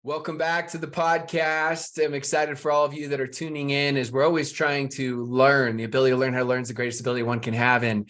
Welcome back to the podcast. I'm excited for all of you that are tuning in, as we're always trying to learn. The ability to learn how to learn is the greatest ability one can have. And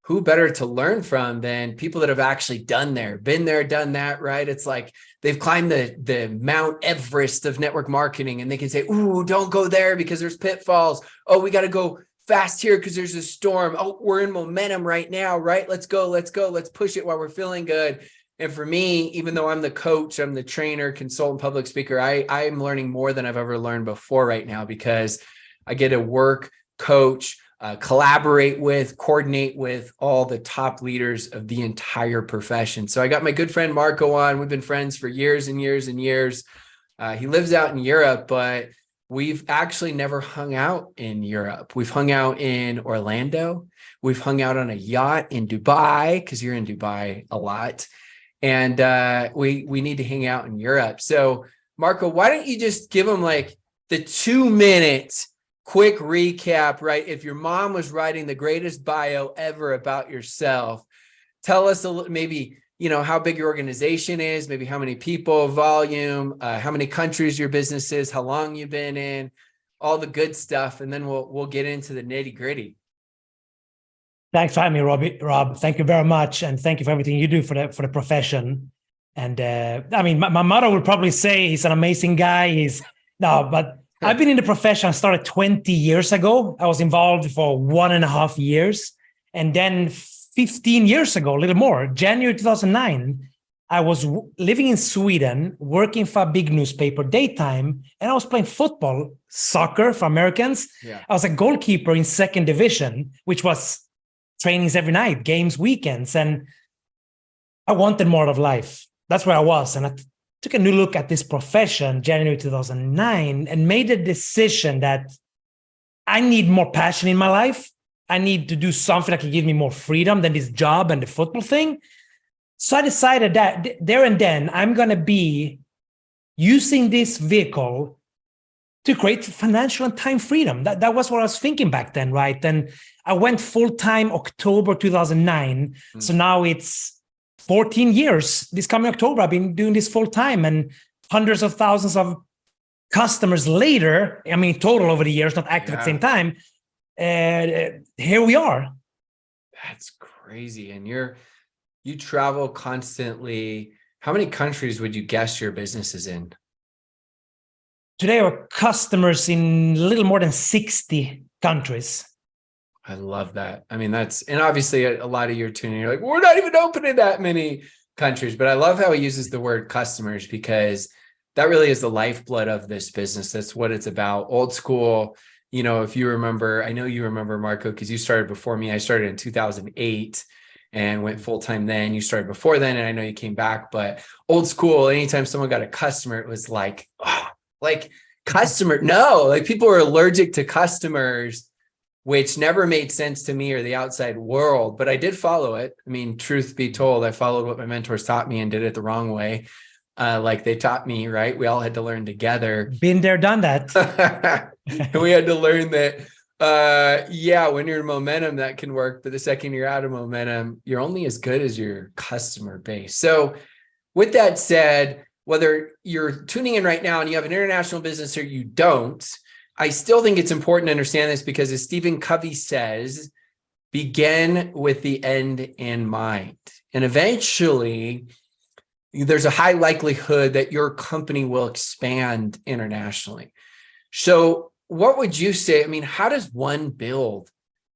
who better to learn from than people that have actually been there, done that, right? It's like they've climbed the Mount Everest of network marketing, and they can say, ooh, don't go there because there's pitfalls. Oh, we got to go fast here because there's a storm. Oh, we're in momentum right now, right? Let's go. Let's push it while we're feeling good. And for me, even though I'm the coach, I'm the trainer, consultant, public speaker, I'm learning more than I've ever learned before right now, because I get to work, coach, collaborate with, coordinate with all the top leaders of the entire profession. So I got my good friend Marco on. We've been friends for years and years and years. He lives out in Europe, but we've actually never hung out in Europe. We've hung out in Orlando. We've hung out on a yacht in Dubai, because you're in Dubai a lot. And we need to hang out in Europe. So Marco, why don't you just give them like the 2-minute quick recap, right? If your mom was writing the greatest bio ever about yourself, tell us a little, maybe, how big your organization is, maybe how many people, volume, how many countries your business is, how long you've been in, all the good stuff. And then we'll get into the nitty gritty. Thanks for having me, Rob. Thank you very much. And thank you for everything you do for the profession. And my mother would probably say he's an amazing guy. But I've been in the profession. I started 20 years ago. I was involved for 1.5 years. And then 15 years ago, a little more, January 2009, I was living in Sweden, working for a big newspaper, daytime, and I was playing football, soccer for Americans. Yeah. I was a goalkeeper in second division, which was trainings every night, games, weekends. And I wanted more of life. That's where I was. And I took a new look at this profession, January 2009, and made a decision that I need more passion in my life. I need to do something that can give me more freedom than this job and the football thing. So I decided that there and then I'm going to be using this vehicle to create financial and time freedom. That was what I was thinking back then, right? And I went full-time October 2009. So now it's 14 years. This coming October, I've been doing this full-time, and hundreds of thousands of customers later, total over the years, not active at the same time. Here we are. That's crazy. And you travel constantly. How many countries would you guess your business is in? Today, our customers in a little more than 60 countries. I love that. And obviously a lot of you are tuning in, you're like, we're not even open in that many countries. But I love how he uses the word customers, because that really is the lifeblood of this business. That's what it's about. Old school. If you remember, I know you remember, Marco, because you started before me. I started in 2008 and went full-time then. You started before then, and I know you came back. But old school, anytime someone got a customer, it was like, customer. No, like people were allergic to customers, which never made sense to me or the outside world. But I did follow it. Truth be told, I followed what my mentors taught me and did it the wrong way. Like they taught me, right? We all had to learn together. Been there, done that. And we had to learn that, when you're in momentum, that can work. But the second you're out of momentum, you're only as good as your customer base. So with that said, whether you're tuning in right now and you have an international business or you don't, I still think it's important to understand this, because as Stephen Covey says, begin with the end in mind. And eventually, there's a high likelihood that your company will expand internationally. So what would you say? How does one build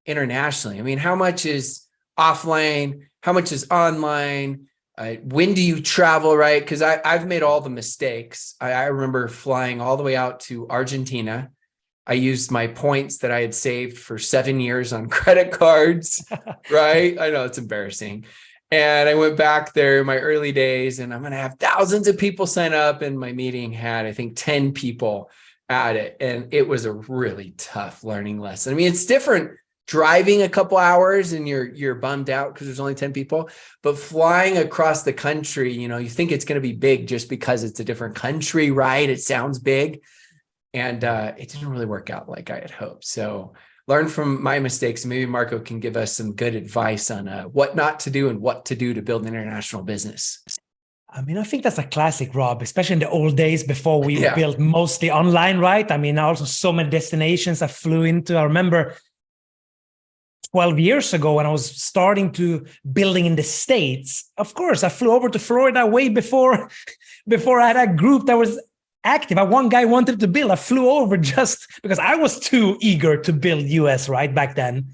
internationally? How much is offline? How much is online? When do you travel, right? Because I've made all the mistakes. I remember flying all the way out to Argentina. I used my points that I had saved for 7 years on credit cards, right? I know it's embarrassing. And I went back there in my early days, and I'm going to have thousands of people sign up. And my meeting had, I think, 10 people at it. And it was a really tough learning lesson. It's different driving a couple hours and you're bummed out because there's only 10 people, but flying across the country, you think it's going to be big just because it's a different country, right? It sounds big. And it didn't really work out like I had hoped. So learn from my mistakes. Maybe Marco can give us some good advice on what not to do and what to do to build an international business. I mean, I think that's a classic, Rob, especially in the old days before we Yeah. built mostly online, right? I mean, also so many destinations I flew into. I remember 12 years ago when I was starting to building in the States. Of course, I flew over to Florida way before I had a group that was active. One guy wanted to build. I flew over just because I was too eager to build US right back then.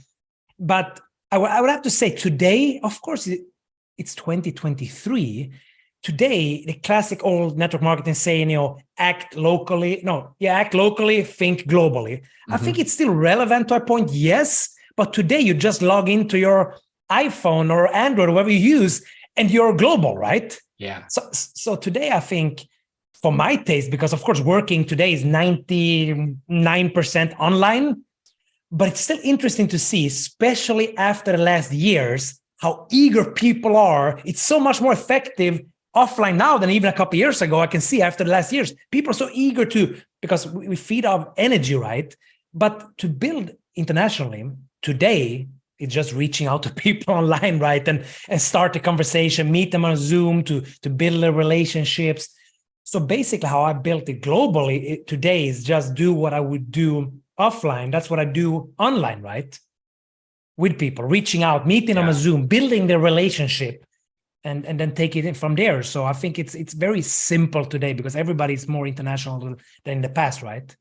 But I would have to say today, of course, it's 2023. Today, the classic old network marketing saying, act locally. Act locally, think globally. I think it's still relevant to a point, yes. But today you just log into your iPhone or Android, or whatever you use, and you're global, right? Yeah. So today I think, for my taste, because of course working today is 99% online, but it's still interesting to see, especially after the last years, how eager people are. It's so much more effective offline now than even a couple of years ago. I can see after the last years, people are so eager because we feed off energy, right? But to build internationally, today, it's just reaching out to people online, right? And start a conversation, meet them on Zoom to build their relationships. So basically how I built it globally today is just do what I would do offline. That's what I do online, right? With people, reaching out, meeting them on Zoom, building the relationship, and then take it in from there. So I think it's very simple today because everybody's more international than in the past, right?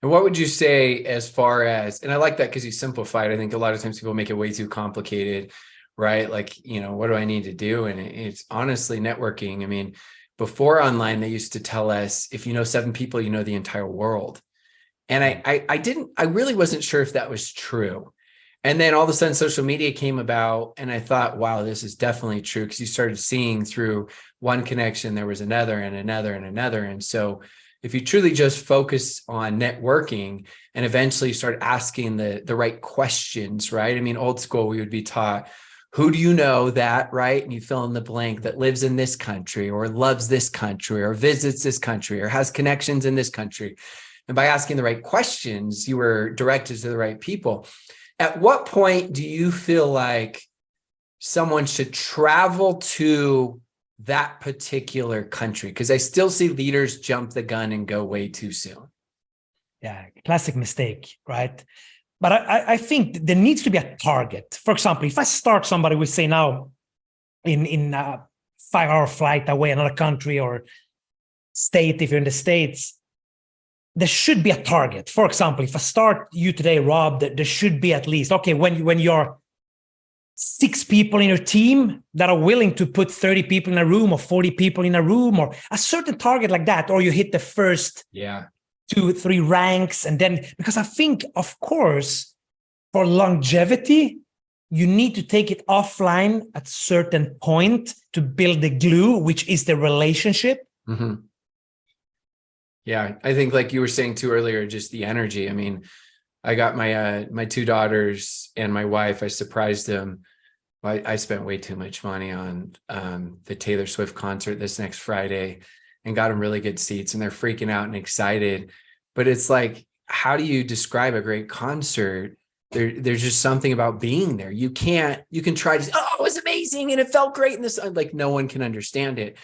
And what would you say as far as, and I like that because you simplified. I think a lot of times people make it way too complicated, right? Like, what do I need to do? And it's honestly networking. I mean, before online, they used to tell us, if you know 7 people, you know the entire world. And I really wasn't sure if that was true. And then all of a sudden social media came about and I thought, wow, this is definitely true, because you started seeing through one connection, there was another and another and another. And so if you truly just focus on networking and eventually start asking the right questions, right? I mean, old school, we would be taught, who do you know that, right? And you fill in the blank, that lives in this country or loves this country or visits this country or has connections in this country. And by asking the right questions, you were directed to the right people. At what point do you feel like someone should travel to that particular country? Because I still see leaders jump the gun and go way too soon. Yeah, classic mistake, right? But I think there needs to be a target. For example, if I start somebody, we say now in a 5-hour flight away, another country or state, if you're in the States, there should be a target. For example, if I start you today, Rob, there should be at least, okay, when you're 6 people in your team that are willing to put 30 people in a room or 40 people in a room or a certain target like that, or you hit the first 2, 3 ranks. And then, because I think, of course, for longevity, you need to take it offline at a certain point to build the glue, which is the relationship. Mm-hmm. Yeah, I think like you were saying too earlier, just the energy. I mean, I got my 2 daughters and my wife, I surprised them. I spent way too much money on the Taylor Swift concert this next Friday and got them really good seats, and they're freaking out and excited. But it's like, how do you describe a great concert? There's just something about being there. You can try to say, oh, it was amazing and it felt great. And this, like, no one can understand it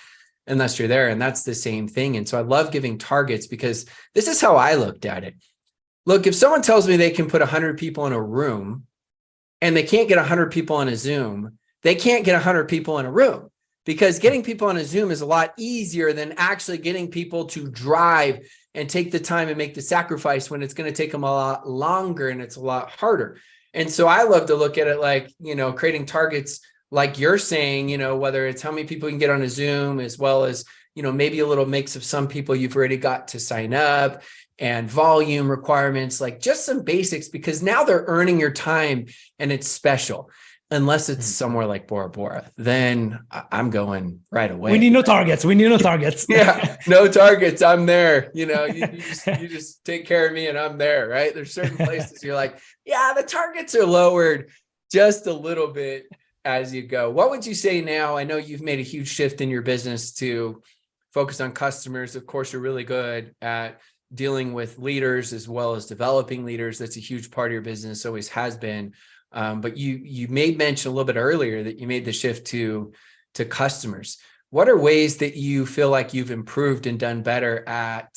unless you're there. And that's the same thing. And so I love giving targets, because this is how I looked at it. Look, if someone tells me they can put 100 people in a room and they can't get 100 people on a Zoom, they can't get 100 people in a room, because getting people on a Zoom is a lot easier than actually getting people to drive and take the time and make the sacrifice when it's going to take them a lot longer and it's a lot harder. And so I love to look at it like, creating targets like you're saying, whether it's how many people you can get on a Zoom, as well as, maybe a little mix of some people you've already got to sign up, and volume requirements, like just some basics, because now they're earning your time and it's special. Unless it's somewhere like Bora Bora, then I'm going right away. We need no targets. Yeah, no targets. I'm there. You just take care of me and I'm there, right? There's certain places you're like, yeah, the targets are lowered just a little bit as you go. What would you say now? I know you've made a huge shift in your business to focus on customers. Of course, you're really good at dealing with leaders as well as developing leaders. That's a huge part of your business, always has been. But you made mention a little bit earlier that you made the shift to customers. what are ways that you feel like you've improved and done better at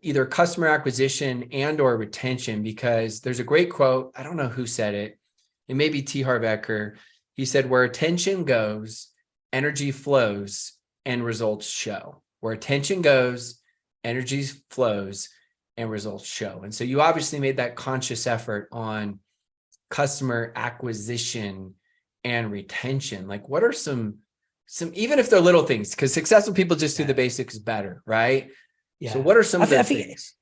either customer acquisition and or retention? Because there's a great quote. I don't know who said it. It may be T. Harv Eker. He said, where attention goes, energy flows and results show. Where attention goes, energy flows and results show. And so you obviously made that conscious effort on customer acquisition and retention. Like, what are some, even if they're little things, because successful people just do the basics better, right? Yeah. So what are some of those things?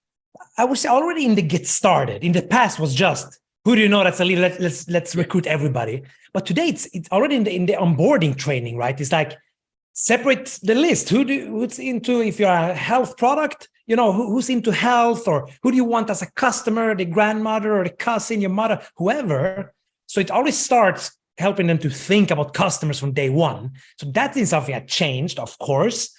I would say already in the get started. In the past was just, who do you know that's a leader? Let's recruit everybody. But today it's already in the onboarding training, right? It's like separate the list. Who's into, if you're a health product, you know, who's into health, or who do you want as a customer, the grandmother or the cousin, your mother, whoever. So it always starts helping them to think about customers from day one. So that is something that changed, of course.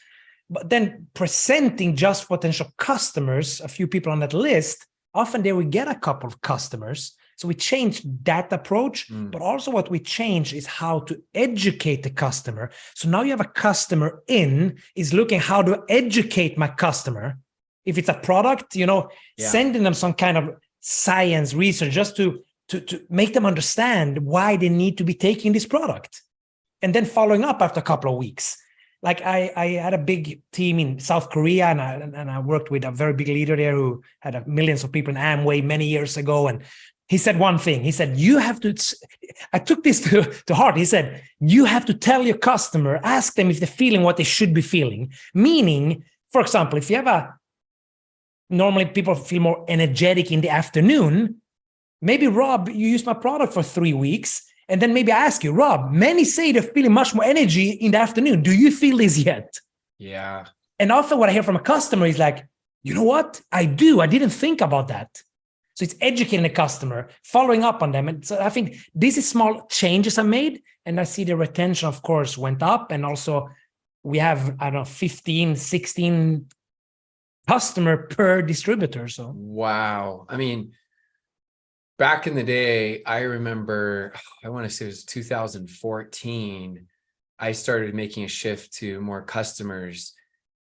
But then presenting just potential customers, a few people on that list, often there we get a couple of customers. So we changed that approach, but also what we changed is how to educate the customer. So now you have a customer is looking how to educate my customer. If it's a product, you know, sending them some kind of science research just to make them understand why they need to be taking this product. And then following up after a couple of weeks. Like I had a big team in South Korea, and I worked with a very big leader there who had millions of people in Amway many years ago. And he said one thing. He said, you have to, I took this to heart. He said, you have to tell your customer, ask them if they're feeling what they should be feeling. Meaning, for example, if you have normally people feel more energetic in the afternoon, maybe Rob, you use my product for 3 weeks. And then maybe I ask you, Rob, many say they're feeling much more energy in the afternoon. Do you feel this yet? Yeah. And often what I hear from a customer is like, you know what? I do. I didn't think about that. So it's educating the customer, following up on them. And so I think these are small changes I made. And I see the retention, of course, went up. And also we have, I don't know, 15, 16 customer per distributor. So wow. I mean, back in the day, I remember, I want to say it was 2014, I started making a shift to more customers.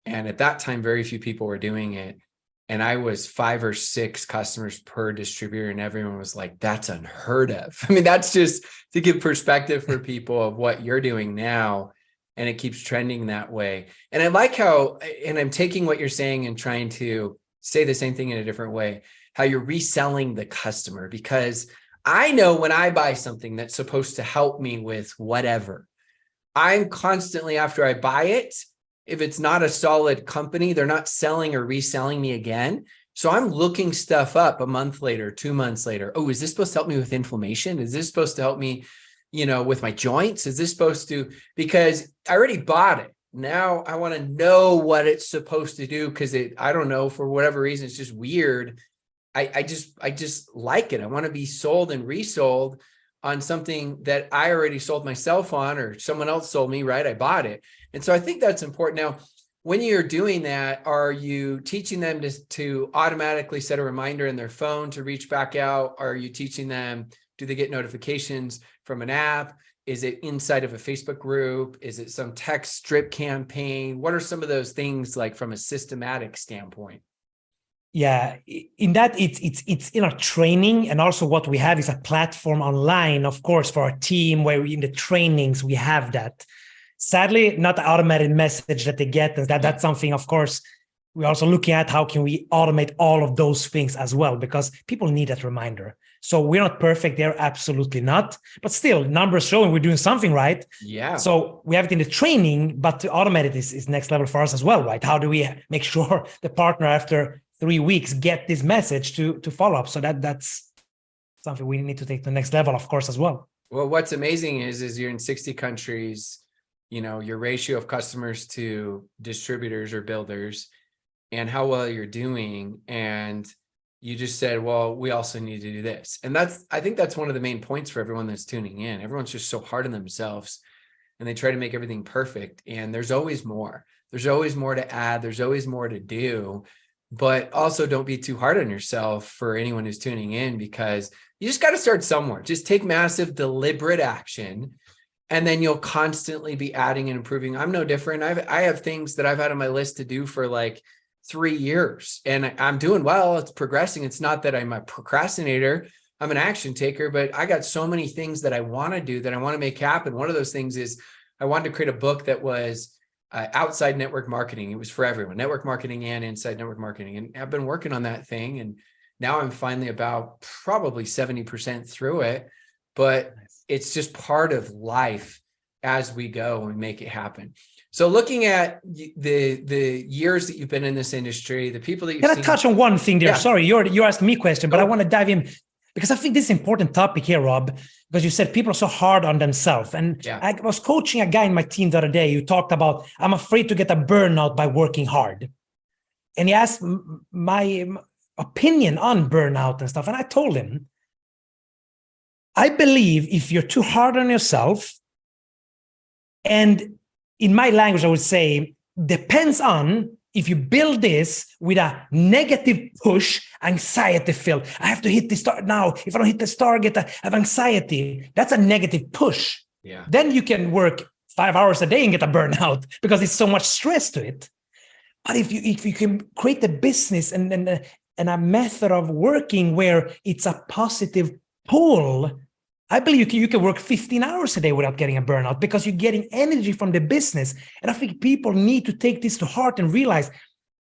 And at that time, very few people were doing it. And I was 5 or 6 customers per distributor. And everyone was like, that's unheard of. I mean, that's just to give perspective for people of what you're doing now. And it keeps trending that way. And I like how, and I'm taking what you're saying and trying to say the same thing in a different way, how you're reselling the customer, because I know when I buy something that's supposed to help me with whatever, I'm constantly, after I buy it, if it's not a solid company, they're not selling or reselling me again. So I'm looking stuff up a month later, 2 months later. Oh, is this supposed to help me with inflammation? Is this supposed to help me, you know, with my joints? Is this supposed to, because I already bought it. Now I want to know what it's supposed to do, because I don't know, for whatever reason, it's just weird. I just like it. I want to be sold and resold on something that I already sold myself on, or someone else sold me, right? I bought it. And so I think that's important. Now, when you're doing that, are you teaching them to automatically set a reminder in their phone to reach back out? Are you teaching them, do they get notifications from an app? Is it inside of a Facebook group? Is it some text strip campaign? What are some of those things like from a systematic standpoint? Yeah, in that it's in our training, and also what we have is a platform online, of course, for our team, where in the trainings we have that. Sadly, not the automated message that they get. That's something, of course, we're also looking at how can we automate all of those things as well, because people need that reminder. So we're not perfect there, absolutely not. But still, numbers showing we're doing something right. Yeah. So we have it in the training, but to automate it is next level for us as well, right? How do we make sure the partner after 3 weeks get this message to follow up? So that's something we need to take to the next level, of course, as well. Well, what's amazing is you're in 60 countries, you know, your ratio of customers to distributors or builders, and how well you're doing. And you just said, well, we also need to do this. And I think that's one of the main points for everyone that's tuning in. Everyone's just so hard on themselves and they try to make everything perfect. And there's always more. There's always more to add. There's always more to do. But also don't be too hard on yourself for anyone who's tuning in, because you just got to start somewhere. Just take massive, deliberate action. And then you'll constantly be adding and improving. I'm no different. I have things that I've had on my list to do for like 3 years, and I'm doing well. It's progressing. It's not that I'm a procrastinator. I'm an action taker, but I got so many things that I want to do, that I want to make happen. One of those things is I wanted to create a book that was outside network marketing. It was for everyone, network marketing and inside network marketing. And I've been working on that thing. And now I'm finally about probably 70% through it, but it's just part of life as we go and make it happen. So looking at the years that you've been in this industry, the people that you've Can seen. I touch on one thing there? Yeah. Sorry, you're asking me a question, but I want to dive in because I think this is an important topic here, Rob, because you said people are so hard on themselves. And I was coaching a guy in my team the other day who talked about, I'm afraid to get a burnout by working hard. And he asked my opinion on burnout and stuff. And I told him, I believe if you're too hard on yourself, and in my language, I would say, depends on if you build this with a negative push, anxiety filled. I have to hit this target now. If I don't hit this target, I have anxiety. That's a negative push. Yeah. Then you can work 5 hours a day and get a burnout because it's so much stress to it. But if you can create a business and a method of working where it's a positive pull, I believe you can work 15 hours a day without getting a burnout because you're getting energy from the business. And I think people need to take this to heart and realize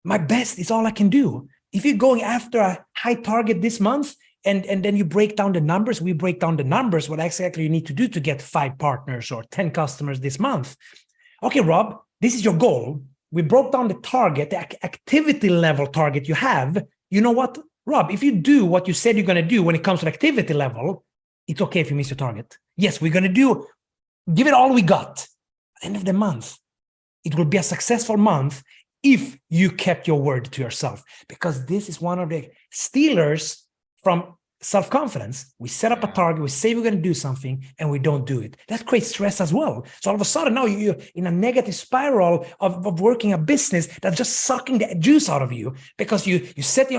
my best is all I can do. If you're going after a high target this month and then you break down the numbers, we break down the numbers, what exactly you need to do to get 5 partners or 10 customers this month. Okay, Rob, this is your goal. We broke down the target, the activity level target you have. You know what, Rob, if you do what you said you're going to do when it comes to activity level, it's okay if you miss your target. Yes, we're going to give it all we got. At the end of the month, it will be a successful month if you kept your word to yourself, because this is one of the stealers from self-confidence. We set up a target, we say we're going to do something, and we don't do it. That creates stress as well. So all of a sudden, now you're in a negative spiral of working a business that's just sucking the juice out of you because you set the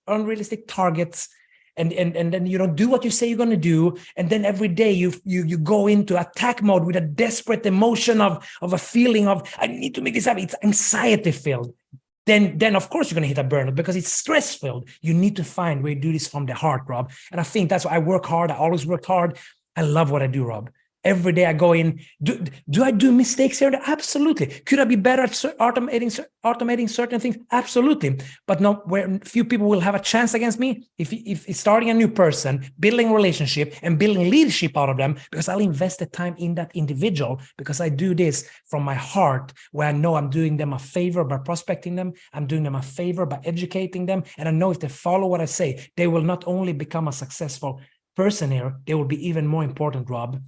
unrealistic targets, and then you don't do what you say you're going to do, and then every day you go into attack mode with a desperate emotion of a feeling of I need to make this happen. It's anxiety filled. Then of course you're going to hit a burnout because it's stress filled. You need to find where you do this from the heart, Rob. And I think that's why I work hard. I always worked hard. I love what I do, Rob. Every day I go in. Do I do mistakes here? Absolutely. Could I be better at automating certain things? Absolutely. But no, where few people will have a chance against me if starting a new person, building a relationship and building leadership out of them, because I'll invest the time in that individual, because I do this from my heart, where I know I'm doing them a favor by prospecting them. I'm doing them a favor by educating them. And I know if they follow what I say, they will not only become a successful person here, they will be even more important, Rob,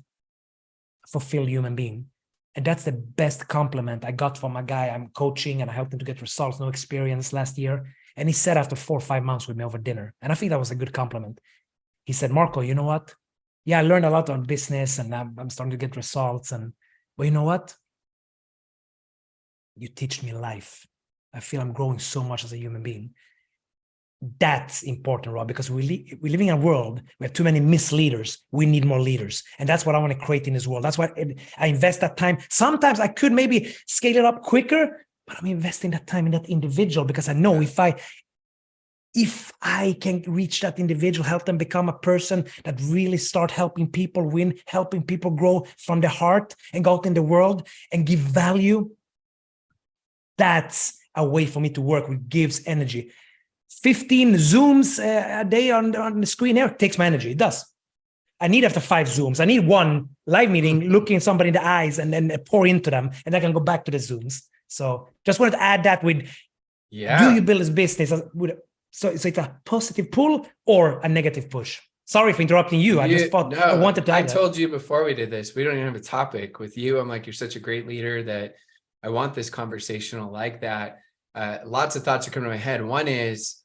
fulfilled human being. And that's the best compliment I got from a guy I'm coaching, and I helped him to get results, no experience last year. And he said after 4 or 5 months with me over dinner, and I think that was a good compliment. He said, Marco, you know what? Yeah, I learned a lot on business and I'm starting to get results. But you know what? You teach me life. I feel I'm growing so much as a human being. That's important, Rob, because we're living in a world where too many misleaders. We need more leaders. And that's what I want to create in this world. That's why I invest that time. Sometimes I could maybe scale it up quicker, but I'm investing that time in that individual because I know if I can reach that individual, help them become a person that really start helping people win, helping people grow from the heart and go out in the world and give value, that's a way for me to work with, gives energy. 15 Zooms a day on the screen here takes my energy. It does. I need after 5 Zooms. I need one live meeting, looking somebody in the eyes and then pour into them, and I can go back to the Zooms. So just wanted to add that with, do you build this business? So it's a positive pull or a negative push? Sorry for interrupting you. I just thought I wanted to. I told you before we did this, we don't even have a topic with you. I'm like, you're such a great leader that I want this conversational like that. Lots of thoughts are coming to my head. One is,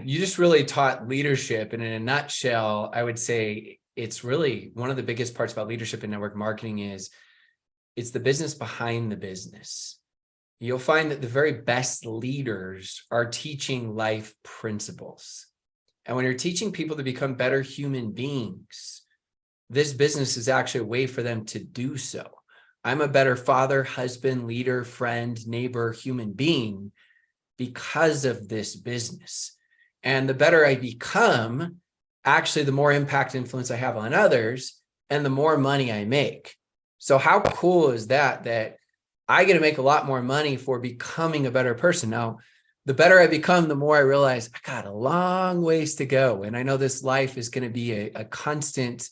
you just really taught leadership, and in a nutshell, I would say it's really one of the biggest parts about leadership in network marketing is it's the business behind the business. You'll find that the very best leaders are teaching life principles. And when you're teaching people to become better human beings, this business is actually a way for them to do so. I'm a better father, husband, leader, friend, neighbor, human being because of this business. And the better I become, actually, the more impact influence I have on others and the more money I make. So how cool is that, that I get to make a lot more money for becoming a better person? Now, the better I become, the more I realize I got a long ways to go. And I know this life is going to be a constant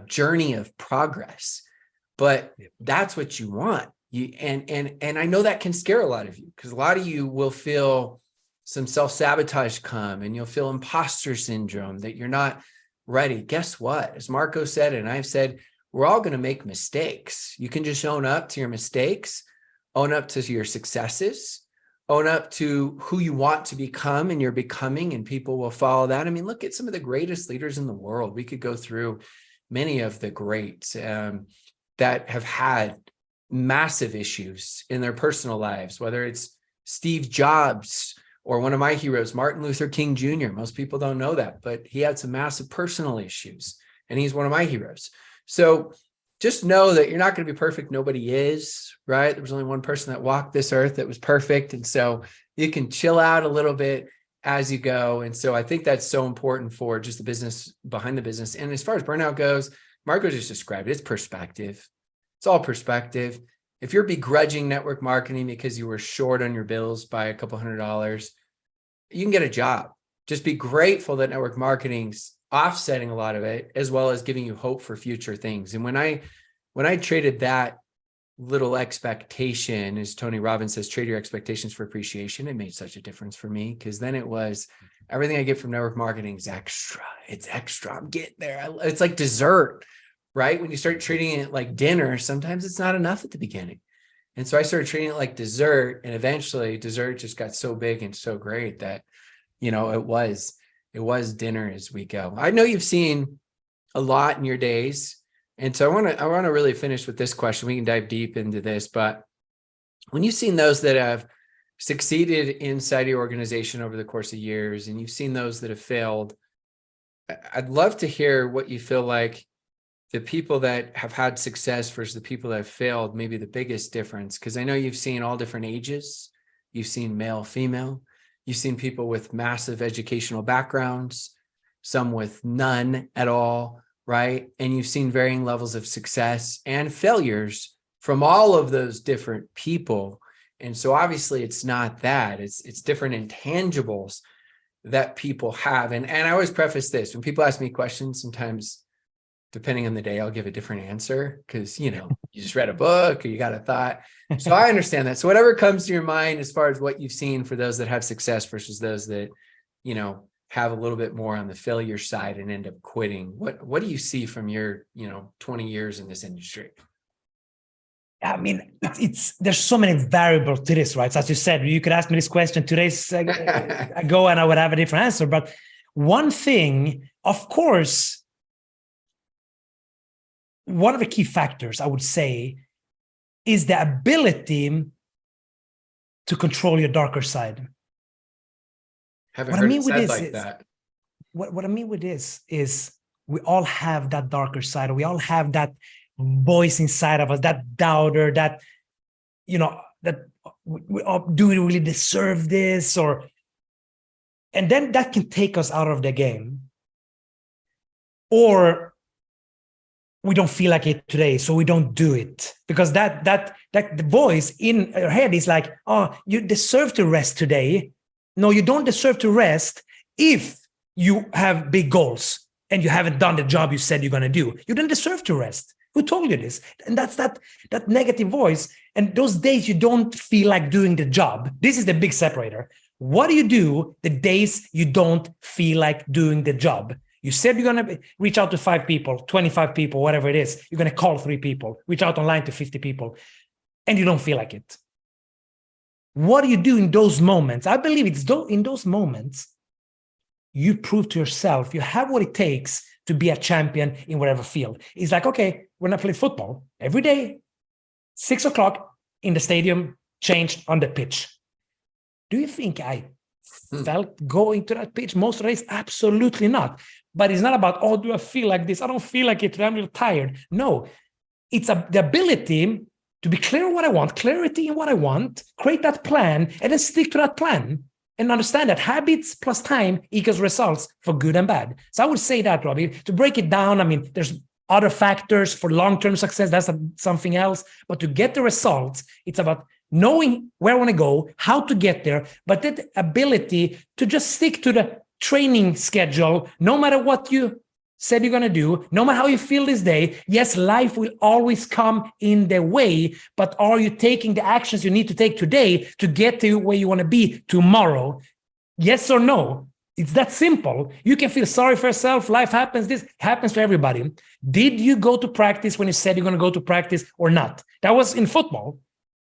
journey of progress, but that's what you want. And I know that can scare a lot of you, because a lot of you will feel some self-sabotage come, and you'll feel imposter syndrome that you're not ready. Guess what? As Marco said, and I've said, we're all going to make mistakes. You can just own up to your mistakes, own up to your successes, own up to who you want to become, and you're becoming, and people will follow that. I mean, look at some of the greatest leaders in the world. We could go through many of the greats that have had massive issues in their personal lives, whether it's Steve Jobs or one of my heroes, Martin Luther King Jr. Most people don't know that, but he had some massive personal issues, and he's one of my heroes. So just know that you're not going to be perfect. Nobody is, right? There was only one person that walked this earth that was perfect. And so you can chill out a little bit as you go. And so I think that's so important for just the business behind the business. And as far as burnout goes, Marco just described it. It's perspective. It's all perspective. If you're begrudging network marketing because you were short on your bills by a couple $100, you can get a job. Just be grateful that network marketing's offsetting a lot of it, as well as giving you hope for future things. And when I traded that little expectation, as Tony Robbins says, trade your expectations for appreciation, it made such a difference for me, because then it was everything I get from network marketing is extra. It's extra. I'm getting there. It's like dessert, right? When you start treating it like dinner, sometimes it's not enough at the beginning. And so I started treating it like dessert, and eventually dessert just got so big and so great that, it was dinner as we go. I know you've seen a lot in your days. And so I want to really finish with this question. We can dive deep into this, but when you've seen those that have succeeded inside your organization over the course of years, and you've seen those that have failed, I'd love to hear what you feel like the people that have had success versus the people that have failed, maybe the biggest difference. Because I know you've seen all different ages. You've seen male, female. You've seen people with massive educational backgrounds, some with none at all, right? And you've seen varying levels of success and failures from all of those different people. And so obviously it's not that, it's different intangibles that people have. And I always preface this, when people ask me questions, sometimes depending on the day, I'll give a different answer, because, you just read a book or you got a thought. So I understand that. So whatever comes to your mind as far as what you've seen for those that have success versus those that, have a little bit more on the failure side and end up quitting. What do you see from your, 20 years in this industry? I mean, there's so many variables to this, right? So as you said, you could ask me this question 2 days ago and I would have a different answer. But one thing, of course, one of the key factors I would say is the ability to control your darker side. What I mean with this is we all have that darker side. We all have that voice inside of us, that doubter, that, do we really deserve this? And then that can take us out of the game. Or we don't feel like it today, so we don't do it, because that the voice in your head is like, oh, you deserve to rest today. No, you don't deserve to rest if you have big goals and you haven't done the job you said you're going to do. You don't deserve to rest. Who told you this? And that's that negative voice. And those days you don't feel like doing the job. This is the big separator. What do you do the days you don't feel like doing the job? You said you're going to reach out to 5 people, 25 people, whatever it is. You're going to call 3 people, reach out online to 50 people, and you don't feel like it. What do you do in those moments? I believe it's in those moments you prove to yourself you have what it takes to be a champion in whatever field. It's like, okay, when I play football, every day, 6 o'clock in the stadium, changed on the pitch. Do you think I felt going to that pitch most of the days? Absolutely not. But it's not about, oh, do I feel like this? I don't feel like it. I'm really tired. No, it's the ability to be clear on what I want, clarity in what I want, create that plan, and then stick to that plan and understand that habits plus time equals results for good and bad. So I would say that, Robbie, to break it down, I mean, there's other factors for long-term success. That's something else. But to get the results, it's about knowing where I want to go, how to get there, but that ability to just stick to the training schedule, no matter what you said you're going to do, no matter how you feel this day. Yes, life will always come in the way, but are you taking the actions you need to take today to get to where you want to be tomorrow? Yes or no? It's that simple. You can feel sorry for yourself. Life happens. This happens to everybody. Did you go to practice when you said you're going to go to practice or not? That was in football.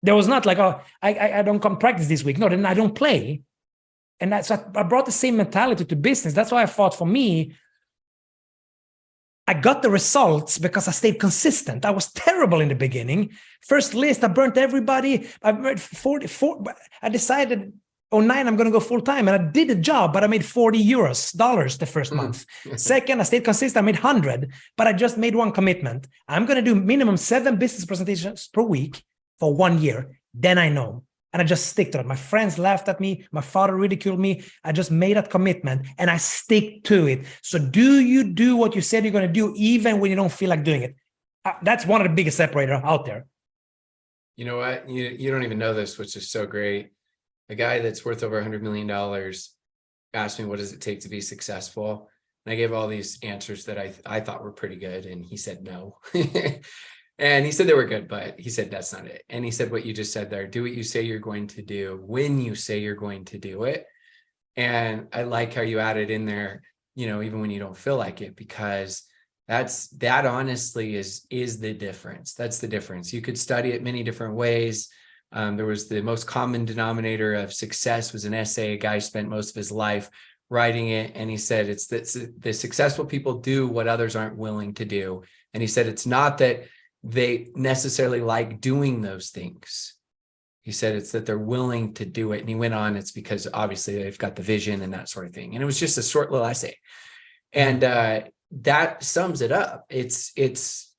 There was not like, oh, I don't come practice this week. No, then I don't play. And so I brought the same mentality to business. That's why I thought, for me, I got the results because I stayed consistent. I was terrible in the beginning. First list, I burnt everybody. I made 44. I decided, 09, I'm going to go full time. And I did the job, but I made $40 the first month. Second, I stayed consistent. I made 100, but I just made one commitment. I'm going to do minimum 7 business presentations per week for 1 year. Then I know. And I just stick to it. My friends laughed at me. My father ridiculed me. I just made that commitment and I stick to it. So do you do what you said you're going to do even when you don't feel like doing it? That's one of the biggest separator out there. You know what? You don't even know this, which is so great. A guy that's worth over $100 million asked me, what does it take to be successful? And I gave all these answers that I thought were pretty good. And he said, no. And he said they were good, but he said, that's not it. And he said, what you just said there, do what you say you're going to do when you say you're going to do it. And I like how you added in there, even when you don't feel like it, because that honestly is the difference. That's the difference. You could study it many different ways. There was the most common denominator of success was an essay. A guy spent most of his life writing it. And he said, it's that the successful people do what others aren't willing to do. And he said, it's not that they necessarily like doing those things. He said it's that they're willing to do it. And he went on, it's because obviously they've got the vision and that sort of thing. And it was just a short little essay. And that sums it up. It's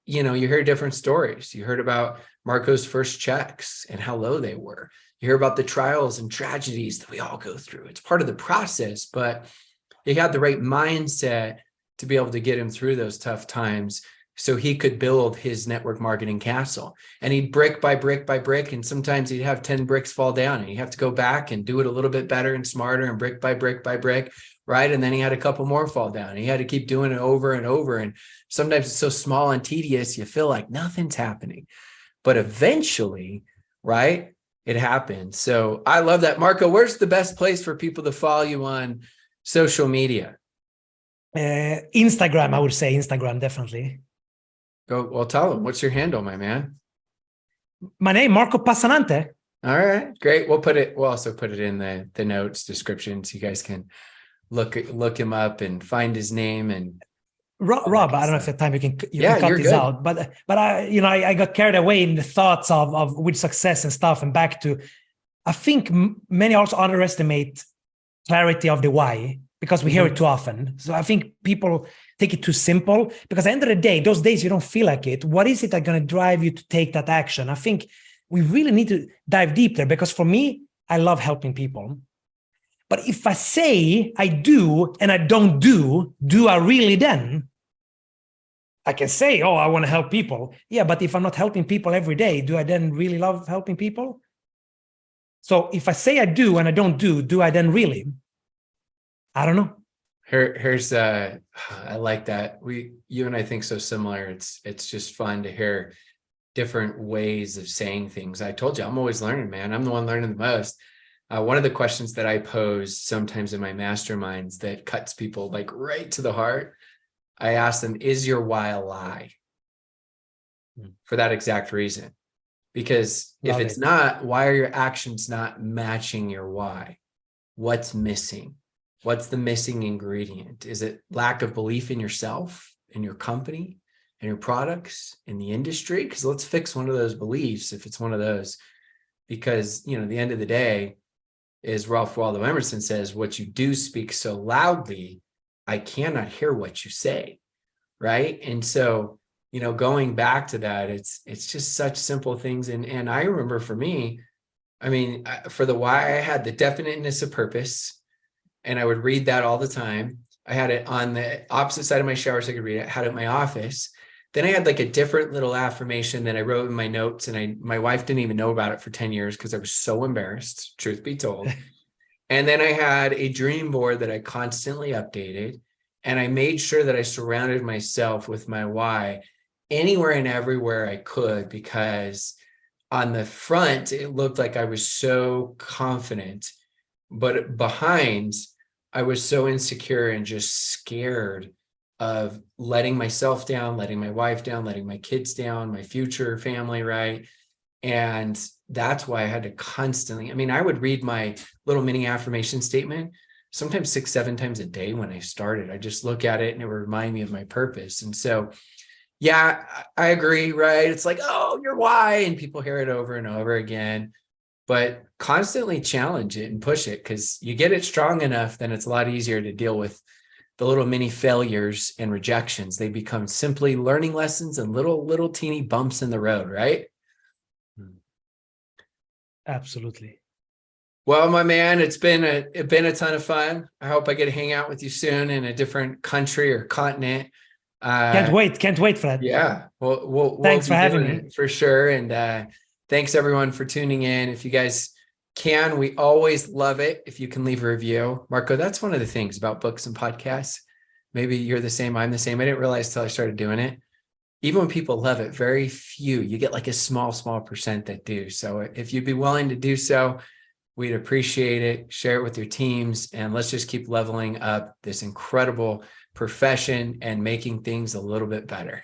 you hear different stories. You heard about Marco's first checks and how low they were. You hear about the trials and tragedies that we all go through. It's part of the process, but he had the right mindset to be able to get him through those tough times, so he could build his network marketing castle. And he'd brick by brick by brick. And sometimes he'd have 10 bricks fall down and you have to go back and do it a little bit better and smarter and brick by brick by brick. Right. And then he had a couple more fall down. And he had to keep doing it over and over. And sometimes it's so small and tedious, you feel like nothing's happening. But eventually, right, it happens. So I love that. Marco, where's the best place for people to follow you on social media? Instagram, I would say Instagram, definitely. Go. Well, tell them, what's your handle, my man? My name, Marco Passanante. All right, great. We'll also put it in the notes description so you guys can look him up and find his name. And Rob, I don't know if at time you can cut this good. out, but I got carried away in the thoughts of with success and stuff, and back to, I think many also underestimate clarity of the why, because we hear it too often. So I think people take it too simple, because at the end of the day, those days you don't feel like it. What is it that's going to drive you to take that action? I think we really need to dive deep there, because for me, I love helping people. But if I say I do and I don't do I really then? I can say, oh, I want to help people. Yeah, but if I'm not helping people every day, do I then really love helping people? So if I say I do and I don't do I then really? I don't know. Here's I like that. You and I think so similar. It's just fun to hear different ways of saying things. I told you, I'm always learning, man. I'm the one learning the most. One of the questions that I pose sometimes in my masterminds that cuts people like right to the heart, I ask them, is your why a lie? For that exact reason. Because if it's not, why are your actions not matching your why? What's missing? What's the missing ingredient? Is it lack of belief in yourself, in your company, in your products, in the industry? Because let's fix one of those beliefs if it's one of those. Because, at the end of the day, as Ralph Waldo Emerson says, what you do speaks so loudly, I cannot hear what you say. Right. And so, going back to that, it's just such simple things. And I remember for me, I mean, for the why, I had the definiteness of purpose, and I would read that all the time. I had it on the opposite side of my shower so I could read it. I had it in my office. Then I had like a different little affirmation that I wrote in my notes, and my wife didn't even know about it for 10 years because I was so embarrassed, truth be told. And then I had a dream board that I constantly updated, and I made sure that I surrounded myself with my why anywhere and everywhere I could, because on the front, it looked like I was so confident, but behind, I was so insecure and just scared of letting myself down, letting my wife down, letting my kids down, my future family, right? And that's why I had to constantly, I mean, I would read my little mini affirmation statement sometimes 6, 7 times a day when I started. I just look at it and it would remind me of my purpose. And so, yeah, I agree, right? It's like, oh, your why, and people hear it over and over again, but constantly challenge it and push it, because you get it strong enough, then it's a lot easier to deal with the little mini failures and rejections. They become simply learning lessons and little teeny bumps in the road, right? Absolutely. Well, my man, it's been a ton of fun. I hope I get to hang out with you soon in a different country or continent. Can't wait, Fred. Yeah, we'll Thanks be for having doing me. it for sure. And thanks everyone for tuning in. If you guys can, we always love it if you can leave a review. Marco, that's one of the things about books and podcasts. Maybe you're the same, I'm the same. I didn't realize till I started doing it. Even when people love it, very few, you get like a small percent that do. So if you'd be willing to do so, we'd appreciate it. Share it with your teams, and let's just keep leveling up this incredible profession and making things a little bit better.